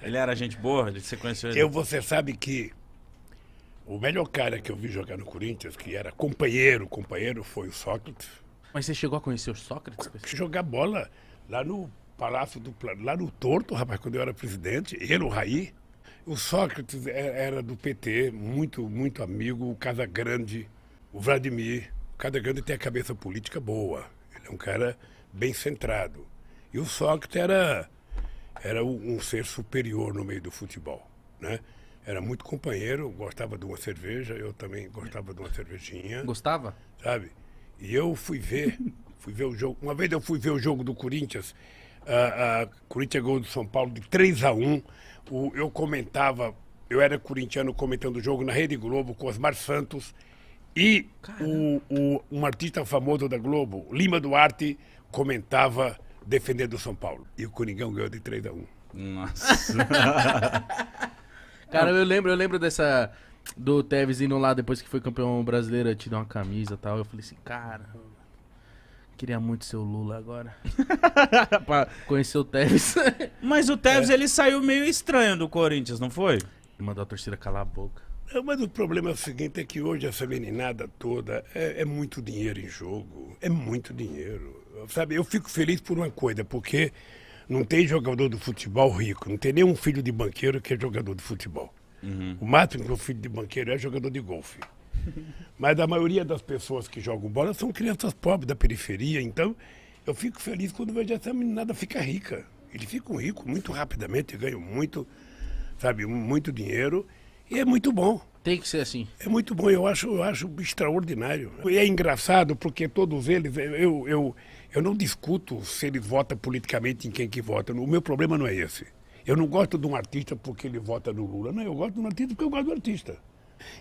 Ele era gente boa? Você conheceu ele? Você sabe que o melhor cara que eu vi jogar no Corinthians, que era companheiro, foi o Sócrates. Mas você chegou a conhecer o Sócrates? Jogar bola lá no Palácio do lá no Torto, rapaz, quando eu era presidente, ele, o Raí. O Sócrates era do PT, muito amigo, o Casagrande, o Vladimir. O Casagrande tem a cabeça política boa, ele é um cara bem centrado. E o Sócrates era um ser superior no meio do futebol, né? Era muito companheiro, gostava de uma cerveja, eu também gostava de uma cervejinha. Gostava? Sabe? E eu fui ver o jogo. Uma vez eu fui ver o jogo do Corinthians, Corinthians ganhou do São Paulo de 3-1. Eu comentava, eu era corintiano comentando o jogo na Rede Globo com Osmar Santos e um artista famoso da Globo, Lima Duarte, comentava defendendo o São Paulo. E o Coringão ganhou de 3-1. Nossa. Cara, eu lembro dessa... Do Tevez indo lá depois que foi campeão brasileiro, te dar uma camisa e tal. Eu falei assim, cara... Queria muito ser o Lula agora. Pra conhecer o Tevez. Mas o Tevez, ele saiu meio estranho do Corinthians, não foi? E mandou a torcida calar a boca. Não, mas o problema é o seguinte, é que hoje essa meninada toda é muito dinheiro em jogo. É muito dinheiro. Sabe, eu fico feliz por uma coisa, porque não tem jogador de futebol rico, não tem nenhum filho de banqueiro que é jogador de futebol. O máximo que o filho de banqueiro é jogador de golfe. Mas a maioria das pessoas que jogam bola são crianças pobres da periferia, então eu fico feliz quando vejo essa meninada ficar rica. Eles ficam ricos muito rapidamente, ganham muito, sabe, muito dinheiro e é muito bom. Tem que ser assim. É muito bom, eu acho extraordinário. E é engraçado porque todos eles, eu não discuto se eles votam politicamente em quem que vota. O meu problema não é esse. Eu não gosto de um artista porque ele vota no Lula. Não, eu gosto de um artista porque eu gosto do artista.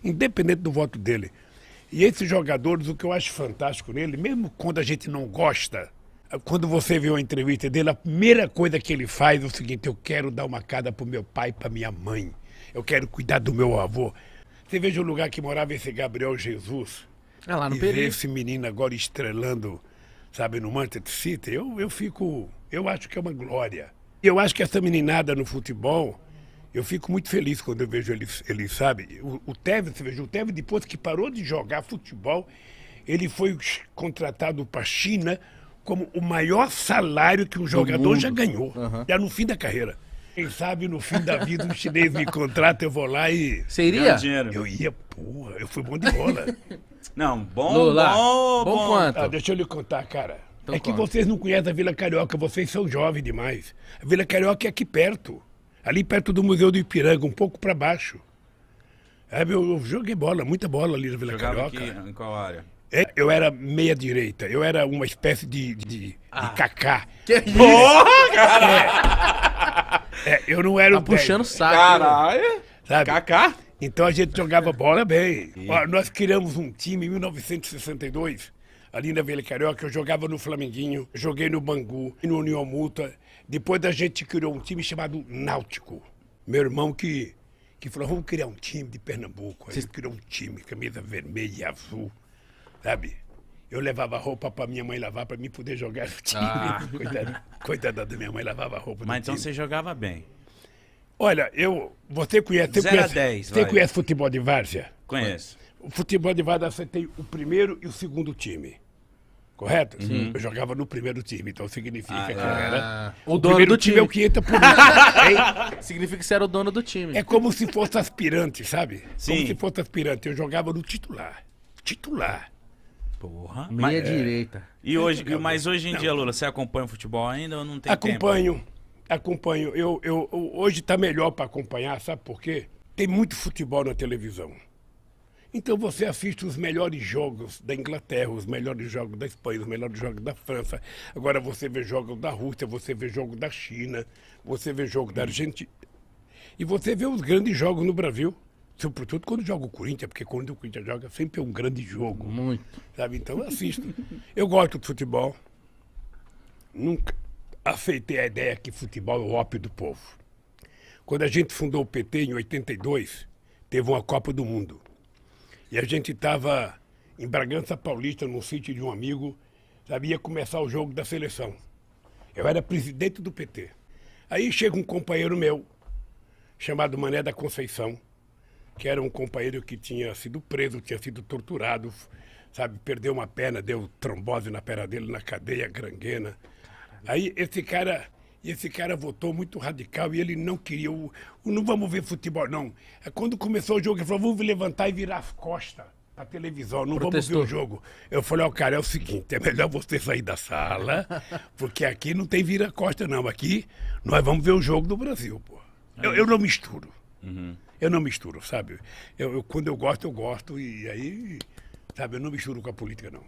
Independente do voto dele. E esses jogadores, o que eu acho fantástico nele, mesmo quando a gente não gosta, quando você vê uma entrevista dele, a primeira coisa que ele faz é o seguinte: eu quero dar uma casa pro meu pai e pra minha mãe. Eu quero cuidar do meu avô. Você veja o lugar que morava esse Gabriel Jesus. É lá no E ver Pereira. esse menino agora estrelando, sabe, no Manchester City, eu acho que é uma glória. E eu acho que essa meninada no futebol, eu fico muito feliz quando eu vejo ele sabe, o Tevez, você veja, o Tevez depois que parou de jogar futebol, ele foi contratado para a China como o maior salário que um jogador já ganhou, já no fim da carreira. Quem sabe no fim da vida um chinês me contrata, eu vou lá e... Você iria? Ganhar dinheiro. Eu ia, porra, eu fui bom de bola. Não, bom, Lula, bom, bom quanto? Deixa eu lhe contar, cara. Então é que conta. vocês não conhecem a Vila Carioca, vocês são jovens demais. A Vila Carioca é aqui perto. Ali perto do Museu do Ipiranga, um pouco para baixo. Eu joguei bola, muita bola ali na Vila Jogava Carioca. aqui, em qual área? Eu era meia direita, eu era uma espécie de Kaká. Que isso? Eu não era Tá o puxando o 10, saco. Caralho! sabe? Kaká? Então a gente jogava bola bem. Ó, nós criamos um time em 1962, ali na Vila Carioca. Eu jogava no Flamenguinho, joguei no Bangu, no União Multa. Depois a gente criou um time chamado Náutico. Meu irmão que falou, vamos criar um time de Pernambuco. Aí ele criou um time, camisa vermelha e azul, sabe? Eu levava roupa para minha mãe lavar para mim poder jogar no time. Ah. Coitada da minha mãe, lavava roupa Mas do então time. você jogava bem. Olha, você conhece... 0 a 10, Você vai. conhece futebol de várzea? Conheço. O futebol de várzea você tem o primeiro e o segundo time. Correto? Uhum. Eu jogava no primeiro time, então significa que eu era... O dono primeiro do time. é o que entra por último. Hein? Significa que você era o dono do time. É como se fosse aspirante, sabe? Sim. Como se fosse aspirante. Eu jogava no titular. Titular. Porra. Meia direita. E hoje, mas hoje em dia, Lula, você acompanha o futebol ainda ou não tem Acompanho. Hoje está melhor para acompanhar, sabe por quê? Tem muito futebol na televisão. Então você assiste os melhores jogos da Inglaterra, os melhores jogos da Espanha, os melhores jogos da França. Agora você vê jogos da Rússia, você vê jogos da China, você vê jogos da Argentina. E você vê os grandes jogos no Brasil. Sobretudo quando joga o Corinthians, porque quando o Corinthians joga sempre é um grande jogo. Muito. Sabe? Então eu assisto. Eu gosto de futebol. Nunca aceitei a ideia que futebol é o ópio do povo. Quando a gente fundou o PT em 82, teve uma Copa do Mundo. E a gente estava em Bragança Paulista, num sítio de um amigo, sabe? Ia começar o jogo da seleção. Eu era presidente do PT. Aí chega um companheiro meu, chamado Mané da Conceição, que era um companheiro que tinha sido preso, tinha sido torturado, sabe, perdeu uma perna, deu trombose na perna dele, na cadeia, gangrena. Aí esse cara votou muito radical e ele não queria, não vamos ver futebol, não. Quando começou o jogo, ele falou, vamos levantar e virar as costas pra televisão, não Protestou. vamos ver o jogo. Eu falei, ó, cara, é o seguinte, é melhor você sair da sala, porque aqui não tem vira-costa, não. Aqui nós vamos ver o jogo do Brasil, pô. Eu não misturo. Eu não misturo, sabe? Quando eu gosto, e aí, sabe, eu não misturo com a política, não.